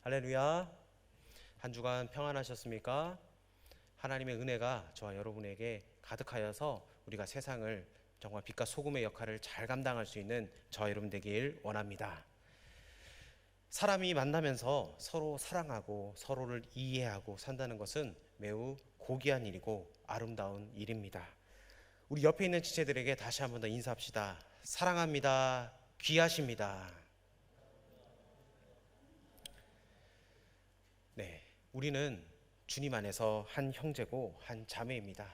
할렐루야. 한 주간 평안하셨습니까? 하나님의 은혜가 저와 여러분에게 가득하여서 우리가 세상을 정말 빛과 소금의 역할을 잘 감당할 수 있는 저와 여러분 되길 원합니다. 사람이 만나면서 서로 사랑하고 서로를 이해하고 산다는 것은 매우 고귀한 일이고 아름다운 일입니다. 우리 옆에 있는 지체들에게 다시 한 번 더 인사합시다. 사랑합니다. 귀하십니다. 네, 우리는 주님 안에서 한 형제고 한 자매입니다.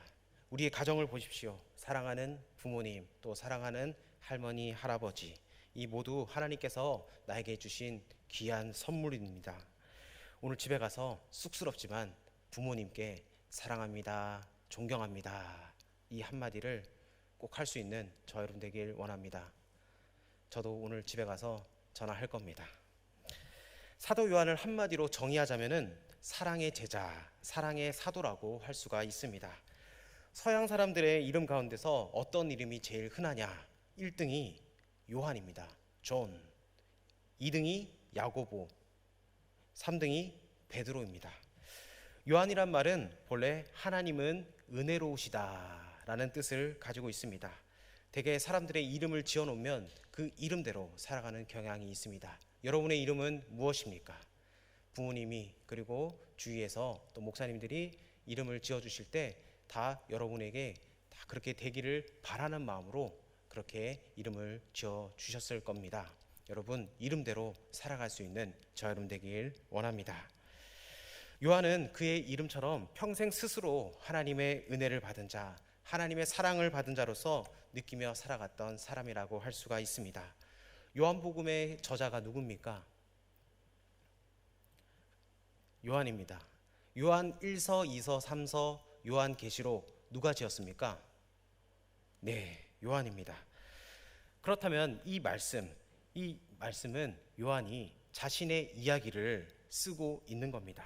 우리의 가정을 보십시오. 사랑하는 부모님, 또 사랑하는 할머니, 할아버지, 이 모두 하나님께서 나에게 주신 귀한 선물입니다. 오늘 집에 가서 쑥스럽지만 부모님께 사랑합니다, 존경합니다, 이 한마디를 꼭 할 수 있는 저 여러분 되길 원합니다. 저도 오늘 집에 가서 전화할 겁니다. 사도 요한을 한마디로 정의하자면은 사랑의 제자, 사랑의 사도라고 할 수가 있습니다. 서양 사람들의 이름 가운데서 어떤 이름이 제일 흔하냐? 1등이 요한입니다. 존. 2등이 야고보. 3등이 베드로입니다. 요한이란 말은 본래 하나님은 은혜로우시다 라는 뜻을 가지고 있습니다. 대개 사람들의 이름을 지어놓으면 그 이름대로 살아가는 경향이 있습니다. 여러분의 이름은 무엇입니까? 부모님이 그리고 주위에서 또 목사님들이 이름을 지어주실 때 다 여러분에게 다 그렇게 되기를 바라는 마음으로 그렇게 이름을 지어주셨을 겁니다. 여러분 이름대로 살아갈 수 있는 저 여러분 되길 원합니다. 요한은 그의 이름처럼 평생 스스로 하나님의 은혜를 받은 자, 하나님의 사랑을 받은 자로서 느끼며 살아갔던 사람이라고 할 수가 있습니다. 요한복음의 저자가 누굽니까? 요한입니다. 요한 1서, 2서, 3서, 요한계시록 누가 지었습니까? 네, 요한입니다. 그렇다면 이 말씀은 요한이 자신의 이야기를 쓰고 있는 겁니다.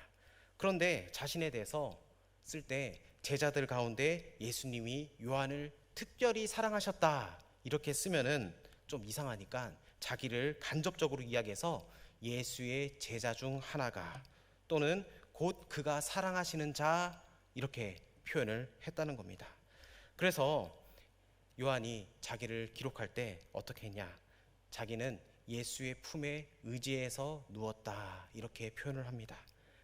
그런데 자신에 대해서 쓸 때 제자들 가운데 예수님이 요한을 특별히 사랑하셨다 이렇게 쓰면은 좀 이상하니까 자기를 간접적으로 이야기해서 예수의 제자 중 하나가 또는 곧 그가 사랑하시는 자 이렇게 표현을 했다는 겁니다. 그래서 요한이 자기를 기록할 때 어떻게 했냐? 자기는 예수의 품에 의지해서 누웠다 이렇게 표현을 합니다.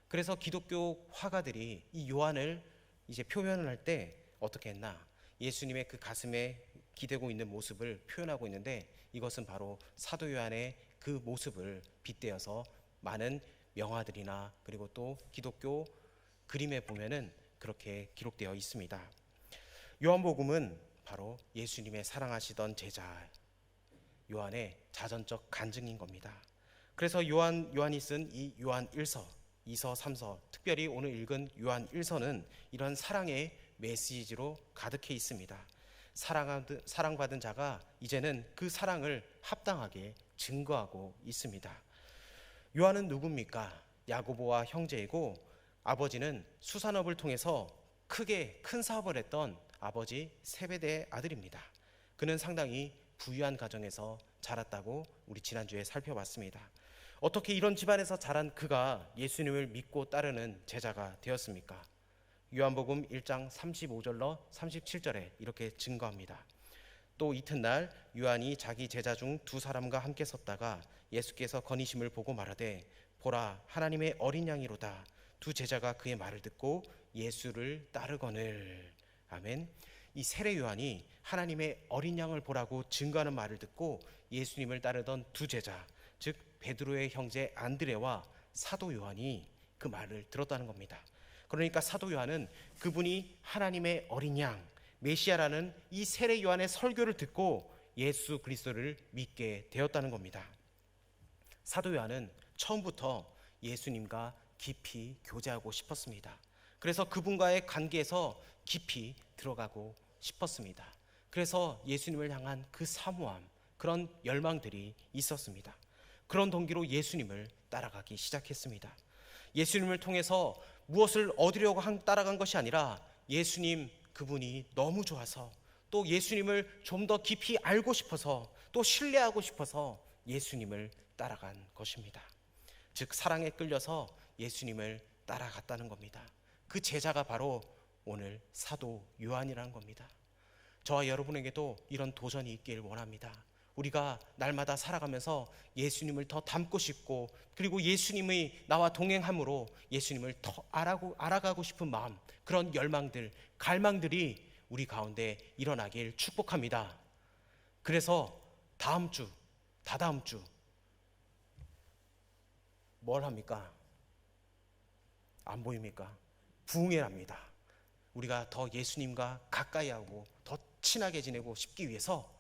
그래서 기독교 화가들이 이 요한을 이제 표현을 할 때 어떻게 했나? 예수님의 그 가슴에 기대고 있는 모습을 표현하고 있는데 이것은 바로 사도 요한의 그 모습을 빗대어서 많은 명화들이나 그리고 또 기독교 그림에 보면은 그렇게 기록되어 있습니다. 요한복음은 바로 예수님의 사랑하시던 제자 요한의 자전적 간증인 겁니다. 그래서 요한이 쓴 이 요한 1서, 2서, 3서, 특별히 오늘 읽은 요한 1서는 이런 사랑의 메시지로 가득해 있습니다. 사랑받은 자가 이제는 그 사랑을 합당하게 증거하고 있습니다. 요한은 누굽니까? 야고보와 형제이고 아버지는 수산업을 통해서 큰 사업을 했던 아버지 세베대의 아들입니다. 그는 상당히 부유한 가정에서 자랐다고 우리 지난주에 살펴봤습니다. 어떻게 이런 집안에서 자란 그가 예수님을 믿고 따르는 제자가 되었습니까? 요한복음 1장 35절로 37절에 이렇게 증거합니다. 또 이튿날 요한이 자기 제자 중 두 사람과 함께 섰다가 예수께서 거니심을 보고 말하되 보라 하나님의 어린 양이로다. 두 제자가 그의 말을 듣고 예수를 따르거늘. 아멘. 이 세례 요한이 하나님의 어린 양을 보라고 증거하는 말을 듣고 예수님을 따르던 두 제자, 즉 베드로의 형제 안드레와 사도 요한이 그 말을 들었다는 겁니다. 그러니까 사도 요한은 그분이 하나님의 어린 양 메시아라는 이 세례 요한의 설교를 듣고 예수 그리스도를 믿게 되었다는 겁니다. 사도 요한은 처음부터 예수님과 깊이 교제하고 싶었습니다. 그래서 그분과의 관계에서 깊이 들어가고 싶었습니다. 그래서 예수님을 향한 그 사모함, 그런 열망들이 있었습니다. 그런 동기로 예수님을 따라가기 시작했습니다. 예수님을 통해서 무엇을 얻으려고 따라간 것이 아니라 예수님 그분이 너무 좋아서 또 예수님을 좀 더 깊이 알고 싶어서 또 신뢰하고 싶어서 예수님을 따라간 것입니다. 즉 사랑에 끌려서 예수님을 따라갔다는 겁니다. 그 제자가 바로 오늘 사도 요한이라는 겁니다. 저와 여러분에게도 이런 도전이 있길 원합니다. 우리가 날마다 살아가면서 예수님을 더 닮고 싶고, 그리고 예수님의 나와 동행함으로 예수님을 더 알아가고 싶은 마음, 그런 열망들, 갈망들이 우리 가운데 일어나길 축복합니다. 그래서 다음 주, 다다음 주 뭘 합니까? 안 보입니까? 부흥회랍니다. 우리가 더 예수님과 가까이 하고 더 친하게 지내고 싶기 위해서,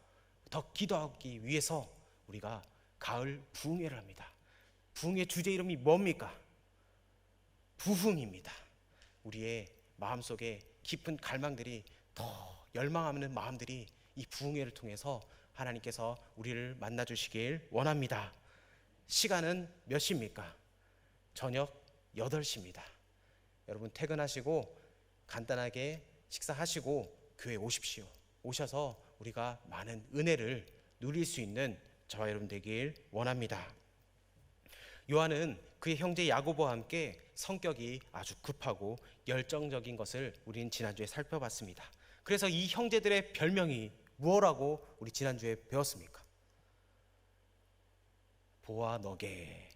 더 기도하기 위해서 우리가 가을 부흥회를 합니다. 부흥회 주제 이름이 뭡니까? 부흥입니다. 우리의 마음속에 깊은 갈망들이, 더 열망하는 마음들이 이 부흥회를 통해서 하나님께서 우리를 만나 주시길 원합니다. 시간은 몇 시입니까? 저녁 8시입니다. 여러분 퇴근하시고 간단하게 식사하시고 교회 오십시오. 오셔서 우리가 많은 은혜를 누릴 수 있는 저와 여러분 되길 원합니다. 요한은 그의 형제 야고보와 함께 성격이 아주 급하고 열정적인 것을 우리는 지난주에 살펴봤습니다. 그래서 이 형제들의 별명이 무엇라고 우리 지난주에 배웠습니까? 보아너게,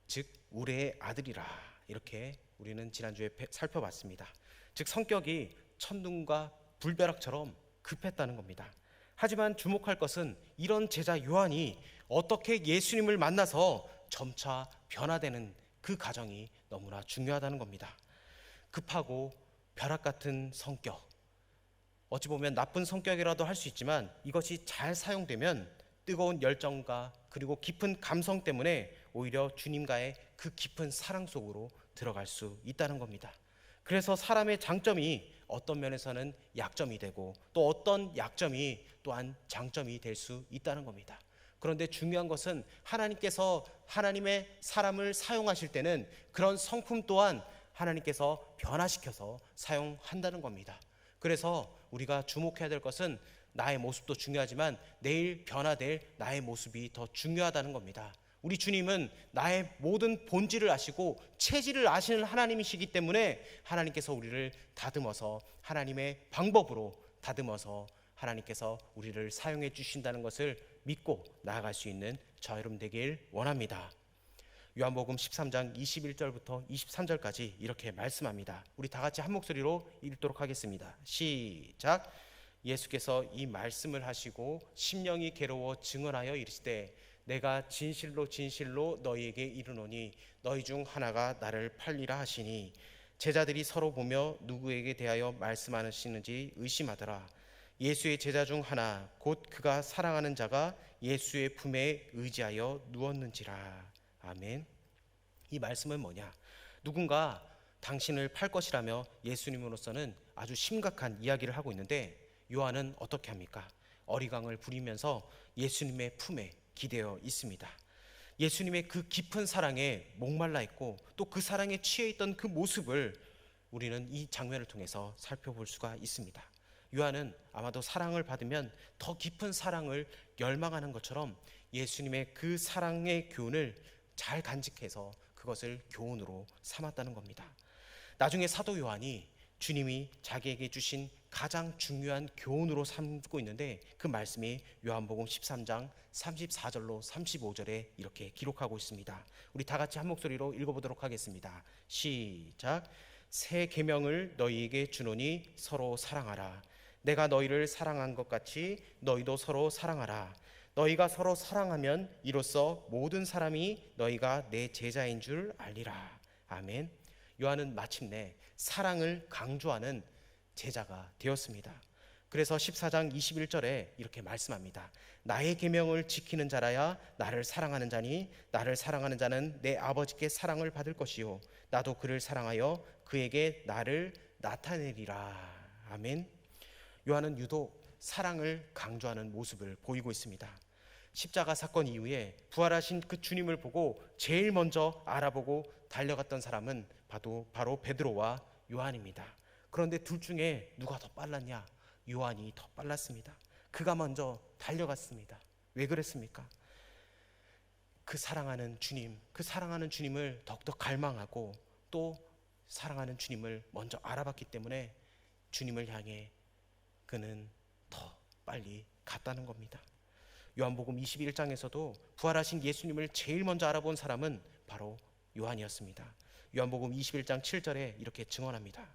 즉 우레의 아들이라, 이렇게 우리는 지난주에 살펴봤습니다. 즉 성격이 천둥과 불벼락처럼 급했다는 겁니다. 하지만 주목할 것은 이런 제자 요한이 어떻게 예수님을 만나서 점차 변화되는 그 과정이 너무나 중요하다는 겁니다. 급하고 벼락 같은 성격, 어찌 보면 나쁜 성격이라도 할 수 있지만 이것이 잘 사용되면 뜨거운 열정과 그리고 깊은 감성 때문에 오히려 주님과의 그 깊은 사랑 속으로 들어갈 수 있다는 겁니다. 그래서 사람의 장점이 어떤 면에서는 약점이 되고, 또 어떤 약점이 또한 장점이 될 수 있다는 겁니다. 그런데 중요한 것은 하나님께서 하나님의 사람을 사용하실 때는 그런 성품 또한 하나님께서 변화시켜서 사용한다는 겁니다. 그래서 우리가 주목해야 될 것은 나의 모습도 중요하지만 내일 변화될 나의 모습이 더 중요하다는 겁니다. 우리 주님은 나의 모든 본질을 아시고 체질을 아시는 하나님이시기 때문에 하나님께서 우리를 다듬어서 하나님의 방법으로 다듬어서 하나님께서 우리를 사용해 주신다는 것을 믿고 나아갈 수 있는 저 여러분 되길 원합니다. 요한복음 13장 21절부터 23절까지 이렇게 말씀합니다. 우리 다 같이 한 목소리로 읽도록 하겠습니다. 시작. 예수께서 이 말씀을 하시고 심령이 괴로워 증언하여 이르시되 내가 진실로 진실로 너희에게 이르노니 너희 중 하나가 나를 팔리라 하시니 제자들이 서로 보며 누구에게 대하여 말씀하시는지 의심하더라. 예수의 제자 중 하나 곧 그가 사랑하는 자가 예수의 품에 의지하여 누웠는지라. 아멘. 이 말씀은 뭐냐? 누군가 당신을 팔 것이라며 예수님으로서는 아주 심각한 이야기를 하고 있는데 요한은 어떻게 합니까? 어리광을 부리면서 예수님의 품에 기대어 있습니다. 예수님의 그 깊은 사랑에 목말라 있고 또 그 사랑에 취해 있던 그 모습을 우리는 이 장면을 통해서 살펴볼 수가 있습니다. 요한은 아마도 사랑을 받으면 더 깊은 사랑을 열망하는 것처럼 예수님의 그 사랑의 교훈을 잘 간직해서 그것을 교훈으로 삼았다는 겁니다. 나중에 사도 요한이 주님이 자기에게 주신 가장 중요한 교훈으로 삼고 있는데 그 말씀이 요한복음 13장 34절로 35절에 이렇게 기록하고 있습니다. 우리 다 같이 한 목소리로 읽어보도록 하겠습니다. 시작. 새 계명을 너희에게 주노니 서로 사랑하라. 내가 너희를 사랑한 것 같이 너희도 서로 사랑하라. 너희가 서로 사랑하면 이로써 모든 사람이 너희가 내 제자인 줄 알리라. 아멘. 요한은 마침내 사랑을 강조하는 제자가 되었습니다. 그래서 14장 21절에 이렇게 말씀합니다. 나의 계명을 지키는 자라야 나를 사랑하는 자니 나를 사랑하는 자는 내 아버지께 사랑을 받을 것이요 나도 그를 사랑하여 그에게 나를 나타내리라. 아멘. 요한은 유독 사랑을 강조하는 모습을 보이고 있습니다. 십자가 사건 이후에 부활하신 그 주님을 보고 제일 먼저 알아보고 달려갔던 사람은 바로 베드로와 요한입니다. 그런데 둘 중에 누가 더 빨랐냐? 요한이 더 빨랐습니다. 그가 먼저 달려갔습니다. 왜 그랬습니까? 그 사랑하는 주님, 그 사랑하는 주님을 더욱더 갈망하고 또 사랑하는 주님을 먼저 알아봤기 때문에 주님을 향해 그는 더 빨리 갔다는 겁니다. 요한복음 21장에서도 부활하신 예수님을 제일 먼저 알아본 사람은 바로 요한이었습니다. 요한복음 21장 7절에 이렇게 증언합니다.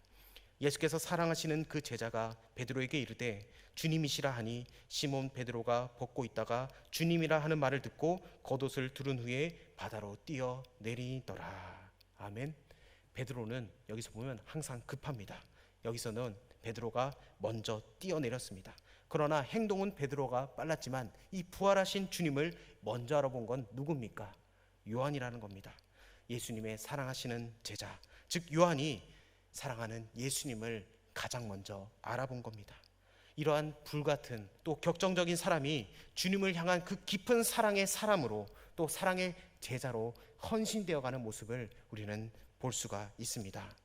예수께서 사랑하시는 그 제자가 베드로에게 이르되 주님이시라 하니 시몬 베드로가 벗고 있다가 주님이라 하는 말을 듣고 겉옷을 두른 후에 바다로 뛰어 내리더라. 아멘. 베드로는 여기서 보면 항상 급합니다. 여기서는 베드로가 먼저 뛰어내렸습니다. 그러나 행동은 베드로가 빨랐지만 이 부활하신 주님을 먼저 알아본 건 누굽니까? 요한이라는 겁니다. 예수님의 사랑하시는 제자, 즉 요한이 사랑하는 예수님을 가장 먼저 알아본 겁니다. 이러한 불같은 또 격정적인 사람이 주님을 향한 그 깊은 사랑의 사람으로 또 사랑의 제자로 헌신되어가는 모습을 우리는 볼 수가 있습니다.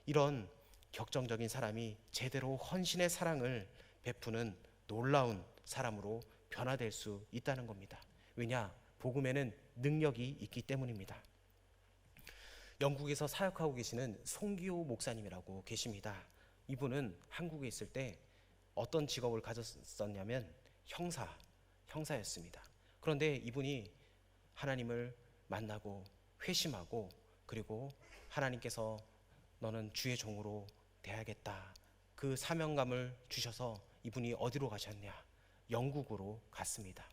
이런 격정적인 사람이 제대로 헌신의 사랑을 베푸는 놀라운 사람으로 변화될 수 있다는 겁니다. 왜냐? 복음에는 능력이 있기 때문입니다. 영국에서 사역하고 계시는 송기호 목사님이라고 계십니다. 이분은 한국에 있을 때 어떤 직업을 가졌었냐면 형사였습니다. 그런데 이분이 하나님을 만나고 회심하고 그리고 하나님께서 너는 주의 종으로 돼야겠다, 그 사명감을 주셔서 이분이 어디로 가셨냐? 영국으로 갔습니다.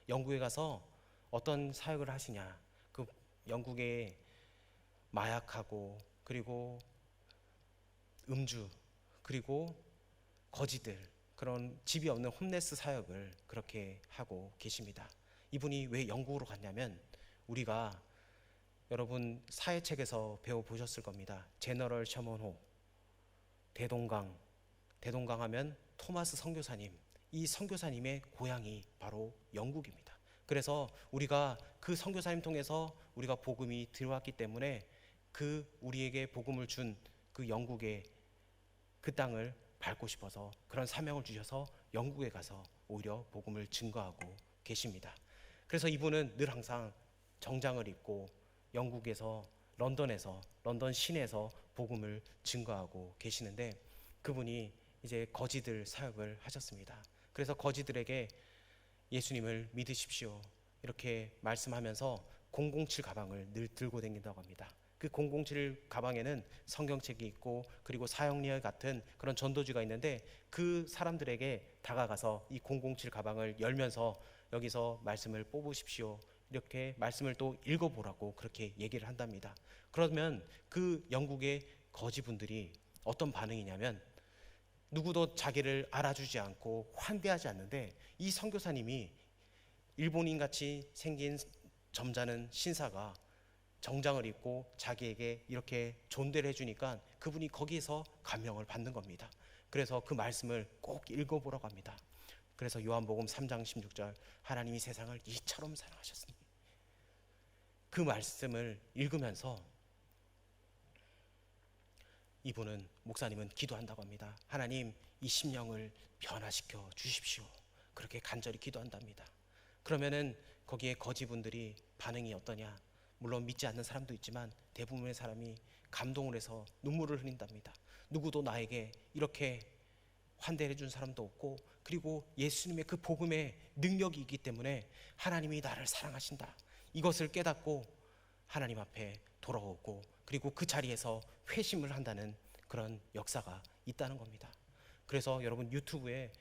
영국에 가서 어떤 사역을 하시냐? 그 영국의 마약하고 그리고 음주 그리고 거지들, 그런 집이 없는 홈레스 사역을 그렇게 하고 계십니다. 이분이 왜 영국으로 갔냐면, 우리가 여러분 사회책에서 배워보셨을 겁니다. 제너럴 셔먼호, 대동강 하면 토마스 선교사님, 이 선교사님의 고향이 바로 영국입니다. 그래서 우리가 그 선교사님 통해서 우리가 복음이 들어왔기 때문에 그 우리에게 복음을 준 그 영국의 그 땅을 밟고 싶어서 그런 사명을 주셔서 영국에 가서 오히려 복음을 증거하고 계십니다. 그래서 이분은 늘 항상 정장을 입고 영국에서 런던 시내에서 복음을 증거하고 계시는데, 그분이 이제 거지들 사역을 하셨습니다. 그래서 거지들에게 예수님을 믿으십시오 이렇게 말씀하면서 007 가방을 늘 들고 다닌다고 합니다. 그 007 가방에는 성경책이 있고 그리고 사형리에 같은 그런 전도지가 있는데, 그 사람들에게 다가가서 이 007 가방을 열면서 여기서 말씀을 뽑으십시오 이렇게 말씀을 또 읽어보라고 그렇게 얘기를 한답니다. 그러면 그 영국의 거지분들이 어떤 반응이냐면, 누구도 자기를 알아주지 않고 환대하지 않는데, 이 선교사님이 일본인같이 생긴 점잖은 신사가 정장을 입고 자기에게 이렇게 존대를 해주니까 그분이 거기에서 감명을 받는 겁니다. 그래서 그 말씀을 꼭 읽어보라고 합니다. 그래서 요한복음 3장 16절, 하나님이 세상을 이처럼 사랑하셨으니, 그 말씀을 읽으면서 이분은, 목사님은 기도한다고 합니다. 하나님, 이 심령을 변화시켜 주십시오 그렇게 간절히 기도한답니다. 그러면은 거기에 거지분들이 반응이 어떠냐? 물론 믿지 않는 사람도 있지만 대부분의 사람이 감동을 해서 눈물을 흘린답니다. 누구도 나에게 이렇게 환대해 준 사람도 없고, 그리고 예수님의 그 복음의 능력이 있기 때문에 하나님이 나를 사랑하신다, 이것을 깨닫고 하나님 앞에 돌아오고 그리고 그 자리에서 회심을 한다는 그런 역사가 있다는 겁니다. 그래서 여러분 유튜브에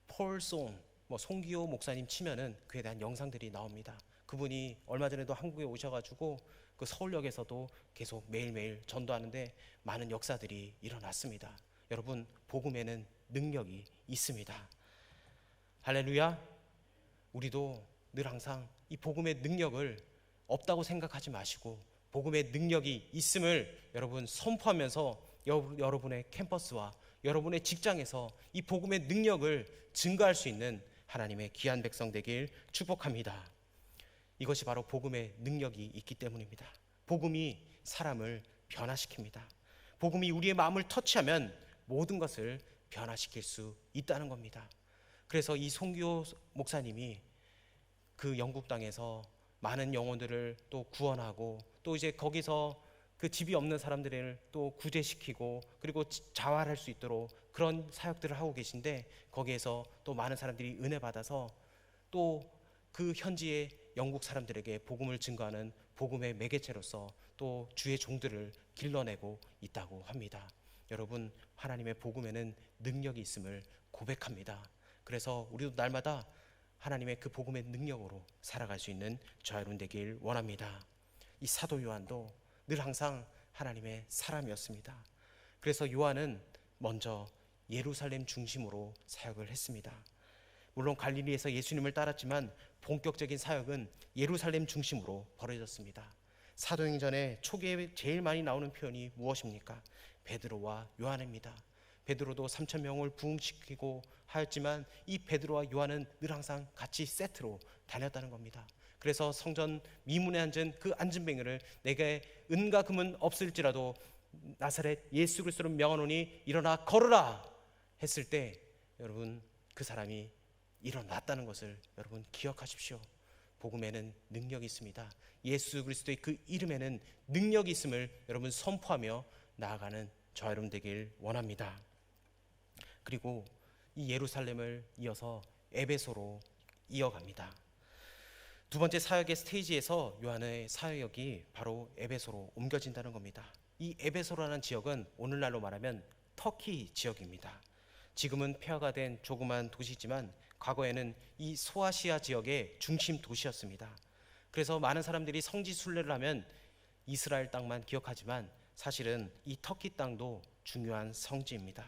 폴송, 송기호 목사님 치면은 그에 대한 영상들이 나옵니다. 그분이 얼마 전에도 한국에 오셔가지고 그 서울역에서도 계속 매일매일 전도하는데 많은 역사들이 일어났습니다. 여러분, 복음에는 능력이 있습니다. 할렐루야. 우리도 늘 항상 이 복음의 능력을 없다고 생각하지 마시고 복음의 능력이 있음을 여러분 선포하면서 여러분의 캠퍼스와 여러분의 직장에서 이 복음의 능력을 증거할 수 있는 하나님의 귀한 백성 되길 축복합니다. 이것이 바로 복음의 능력이 있기 때문입니다. 복음이 사람을 변화시킵니다. 복음이 우리의 마음을 터치하면 모든 것을 변화시킬 수 있다는 겁니다. 그래서 이 송기호 목사님이 그 영국 땅에서 많은 영혼들을 또 구원하고, 또 이제 거기서 그 집이 없는 사람들을 또 구제시키고, 그리고 자활할 수 있도록 그런 사역들을 하고 계신데, 거기에서 또 많은 사람들이 은혜 받아서 또 그 현지의 영국 사람들에게 복음을 증거하는 복음의 매개체로서 또 주의 종들을 길러내고 있다고 합니다. 여러분, 하나님의 복음에는 능력이 있음을 고백합니다. 그래서 우리도 날마다 하나님의 그 복음의 능력으로 살아갈 수 있는 저와 여러분 되길 원합니다. 이 사도 요한도 늘 항상 하나님의 사람이었습니다. 그래서 요한은 먼저 예루살렘 중심으로 사역을 했습니다. 물론 갈릴리에서 예수님을 따랐지만 본격적인 사역은 예루살렘 중심으로 벌어졌습니다. 사도행전의 초기에 제일 많이 나오는 표현이 무엇입니까? 베드로와 요한입니다. 베드로도 3,000명을 부흥시키고 하였지만 이 베드로와 요한은 늘 항상 같이 세트로 다녔다는 겁니다. 그래서 성전 미문에 앉은 그 앉은뱅이를 내게 은과 금은 없을지라도 나사렛 예수 그리스도를 명하노니 일어나 걸으라 했을 때 여러분 그 사람이 일어났다는 것을 여러분 기억하십시오. 복음에는 능력이 있습니다. 예수 그리스도의 그 이름에는 능력이 있음을 여러분 선포하며 나아가는 저와 여러분 되길 원합니다. 그리고 이 예루살렘을 이어서 에베소로 이어갑니다. 두 번째 사역의 스테이지에서 요한의 사역이 바로 에베소로 옮겨진다는 겁니다. 이 에베소라는 지역은 오늘날로 말하면 터키 지역입니다. 지금은 폐허가 된 조그만 도시지만 과거에는 이 소아시아 지역의 중심 도시였습니다. 그래서 많은 사람들이 성지 순례를 하면 이스라엘 땅만 기억하지만 사실은 이 터키 땅도 중요한 성지입니다.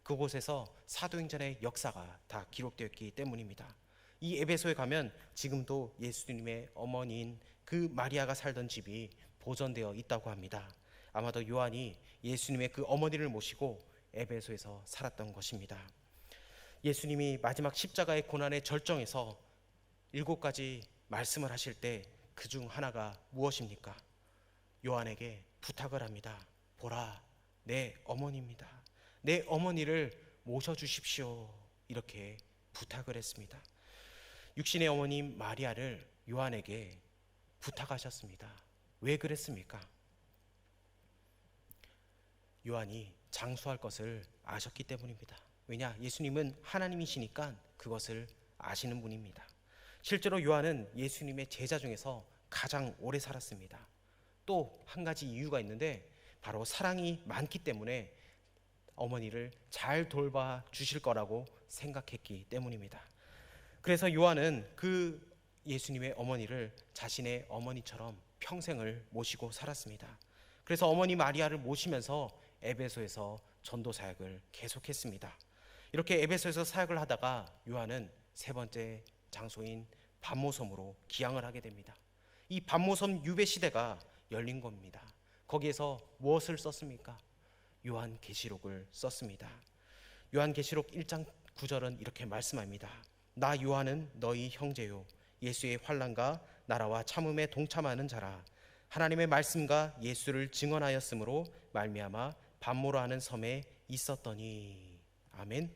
그곳에서 사도행전의 역사가 다 기록되어 있기 때문입니다. 이 에베소에 가면 지금도 예수님의 어머니인 그 마리아가 살던 집이 보존되어 있다고 합니다. 아마도 요한이 예수님의 그 어머니를 모시고 에베소에서 살았던 것입니다. 예수님이 마지막 십자가의 고난의 절정에서 7가지 말씀을 하실 때 그 중 하나가 무엇입니까? 요한에게 부탁을 합니다. 보라, 내 어머니입니다. 내 어머니를 모셔주십시오. 이렇게 부탁을 했습니다. 육신의 어머님 마리아를 요한에게 부탁하셨습니다. 왜 그랬습니까? 요한이 장수할 것을 아셨기 때문입니다. 왜냐? 예수님은 하나님이시니까 그것을 아시는 분입니다. 실제로 요한은 예수님의 제자 중에서 가장 오래 살았습니다. 또 한 가지 이유가 있는데 바로 사랑이 많기 때문에 어머니를 잘 돌봐 주실 거라고 생각했기 때문입니다. 그래서 요한은 그 예수님의 어머니를 자신의 어머니처럼 평생을 모시고 살았습니다. 그래서 어머니 마리아를 모시면서 에베소에서 전도 사역을 계속했습니다. 이렇게 에베소에서 사역을 하다가 요한은 세 번째 장소인 반모섬으로 기항을 하게 됩니다. 이 반모섬 유배 시대가 열린 겁니다. 거기에서 무엇을 썼습니까? 요한계시록을 썼습니다. 요한계시록 1장 9절은 이렇게 말씀합니다. 나 요한은 너희 형제요 예수의 환난과 나라와 참음에 동참하는 자라. 하나님의 말씀과 예수를 증언하였으므로 말미암아 반모라 하는 섬에 있었더니. 아멘.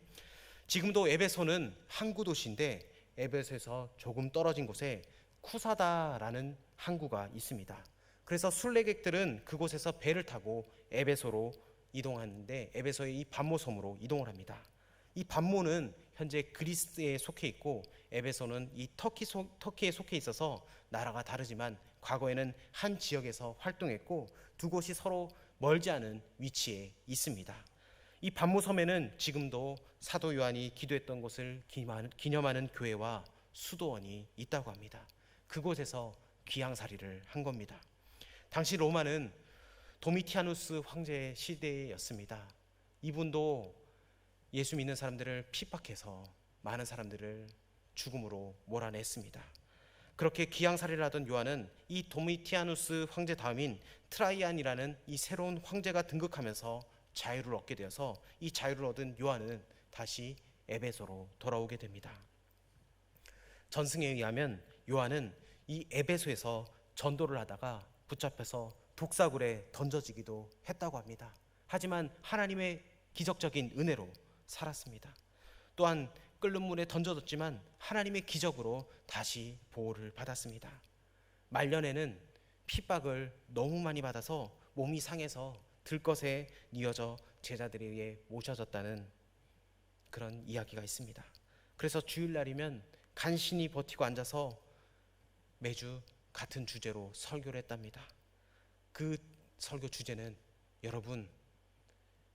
지금도 에베소는 항구 도시인데 에베소에서 조금 떨어진 곳에 쿠사다라는 항구가 있습니다. 그래서 순례객들은 그곳에서 배를 타고 에베소로 이동하는데 에베소의 이 반모섬으로 이동을 합니다. 이 반모는 현재 그리스에 속해 있고 에베소는 이 터키에 속해 있어서 나라가 다르지만 과거에는 한 지역에서 활동했고 두 곳이 서로 멀지 않은 위치에 있습니다. 이 반모섬에는 지금도 사도 요한이 기도했던 곳을 기념하는 교회와 수도원이 있다고 합니다. 그곳에서 귀향살이를 한 겁니다. 당시 로마는 도미티아누스 황제 시대였습니다. 이분도 예수 믿는 사람들을 핍박해서 많은 사람들을 죽음으로 몰아냈습니다. 그렇게 귀향살이를 하던 요한은 이 도미티아누스 황제 다음인 트라이안이라는 이 새로운 황제가 등극하면서 자유를 얻게 되어서 이 자유를 얻은 요한은 다시 에베소로 돌아오게 됩니다. 전승에 의하면 요한은 이 에베소에서 전도를 하다가 붙잡혀서 독사굴에 던져지기도 했다고 합니다. 하지만 하나님의 기적적인 은혜로 살았습니다. 또한 끓는 물에 던져졌지만 하나님의 기적으로 다시 보호를 받았습니다. 말년에는 핍박을 너무 많이 받아서 몸이 상해서 들것에 뉘어져 제자들에게 모셔졌다는 그런 이야기가 있습니다. 그래서 주일날이면 간신히 버티고 앉아서 매주 같은 주제로 설교를 했답니다. 그 설교 주제는 여러분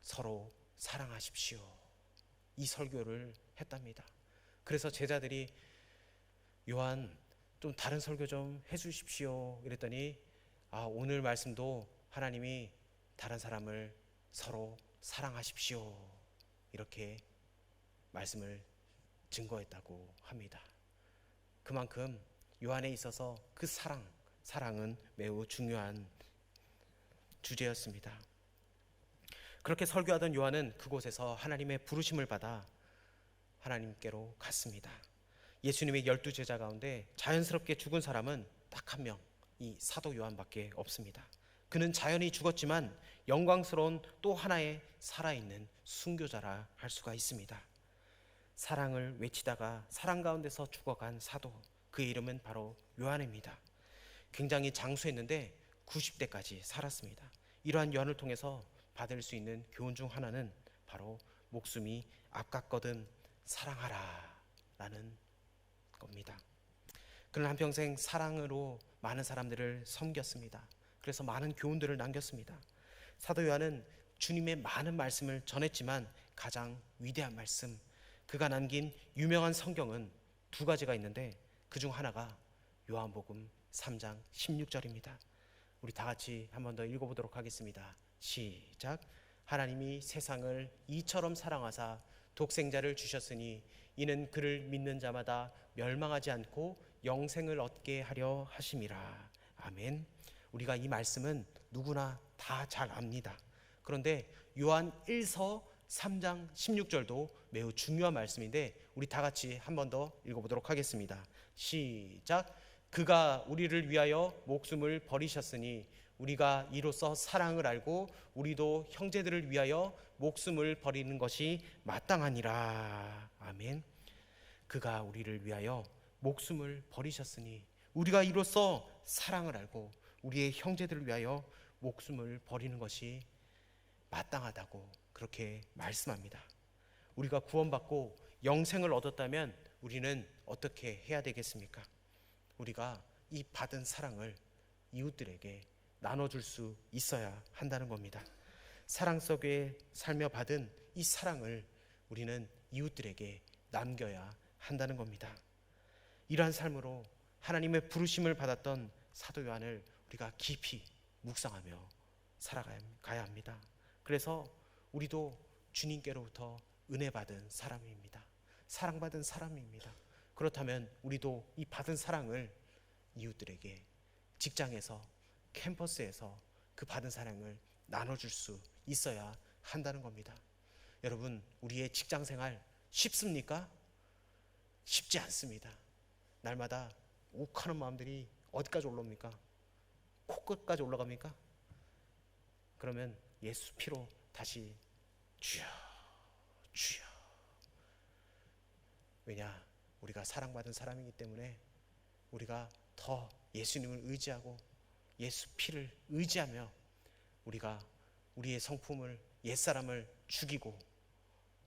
서로 사랑하십시오. 이 설교를 했답니다. 그래서 제자들이 요한 좀 다른 설교 좀 해주십시오 이랬더니 오늘 말씀도 하나님이 다른 사람을 서로 사랑하십시오 이렇게 말씀을 증거했다고 합니다. 그만큼 요한에 있어서 그 사랑은 매우 중요한 주제였습니다. 그렇게 설교하던 요한은 그곳에서 하나님의 부르심을 받아 하나님께로 갔습니다. 예수님의 12제자 가운데 자연스럽게 죽은 사람은 딱 한 명, 이 사도 요한밖에 없습니다. 그는 자연히 죽었지만 영광스러운 또 하나의 살아있는 순교자라 할 수가 있습니다. 사랑을 외치다가 사랑 가운데서 죽어간 사도, 그의 이름은 바로 요한입니다. 굉장히 장수했는데 90대까지 살았습니다. 이러한 요한을 통해서 받을 수 있는 교훈 중 하나는 바로 목숨이 아깝거든 사랑하라 라는 겁니다. 그는 한평생 사랑으로 많은 사람들을 섬겼습니다. 그래서 많은 교훈들을 남겼습니다. 사도 요한은 주님의 많은 말씀을 전했지만 가장 위대한 말씀, 그가 남긴 유명한 성경은 두 가지가 있는데 그 중 하나가 요한복음 3장 16절입니다. 우리 다 같이 한 번 더 읽어보도록 하겠습니다. 시작. 하나님이 세상을 이처럼 사랑하사 독생자를 주셨으니 이는 그를 믿는 자마다 멸망하지 않고 영생을 얻게 하려 하심이라. 아멘. 우리가 이 말씀은 누구나 다 잘 압니다. 그런데 요한 1서 3장 16절도 매우 중요한 말씀인데 우리 다 같이 한 번 더 읽어보도록 하겠습니다. 시작. 그가 우리를 위하여 목숨을 버리셨으니 우리가 이로써 사랑을 알고 우리도 형제들을 위하여 목숨을 버리는 것이 마땅하니라. 아멘. 그가 우리를 위하여 목숨을 버리셨으니 우리가 이로써 사랑을 알고 우리의 형제들을 위하여 목숨을 버리는 것이 마땅하다고 그렇게 말씀합니다. 우리가 구원받고 영생을 얻었다면 우리는 어떻게 해야 되겠습니까? 우리가 이 받은 사랑을 이웃들에게 나눠줄 수 있어야 한다는 겁니다. 사랑 속에 살며 받은 이 사랑을 우리는 이웃들에게 남겨야 한다는 겁니다. 이러한 삶으로 하나님의 부르심을 받았던 사도 요한을 우리가 깊이 묵상하며 살아가야 합니다. 그래서 우리도 주님께로부터 은혜 받은 사람입니다. 사랑받은 사람입니다. 그렇다면 우리도 이 받은 사랑을 이웃들에게, 직장에서, 캠퍼스에서 그 받은 사랑을 나눠줄 수 있어야 한다는 겁니다. 여러분, 우리의 직장 생활 쉽습니까? 쉽지 않습니다. 날마다 욱하는 마음들이 어디까지 올라옵니까? 코끝까지 올라갑니까? 그러면 예수 피로 다시 주여 주여. 왜냐? 우리가 사랑받은 사람이기 때문에 우리가 더 예수님을 의지하고 예수 피를 의지하며 우리가 우리의 성품을, 옛사람을 죽이고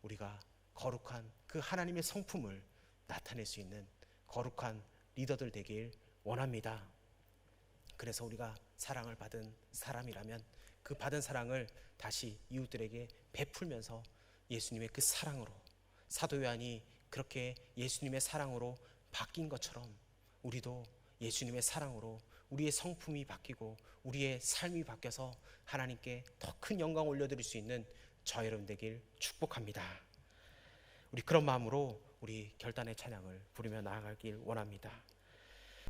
우리가 거룩한 그 하나님의 성품을 나타낼 수 있는 거룩한 리더들 되길 원합니다. 그래서 우리가 사랑을 받은 사람이라면 그 받은 사랑을 다시 이웃들에게 베풀면서 예수님의 그 사랑으로, 사도 요한이 그렇게 예수님의 사랑으로 바뀐 것처럼 우리도 예수님의 사랑으로 우리의 성품이 바뀌고 우리의 삶이 바뀌어서 하나님께 더 큰 영광 올려드릴 수 있는 저 여러분 되길 축복합니다. 우리 그런 마음으로 우리 결단의 찬양을 부르며 나아가길 원합니다.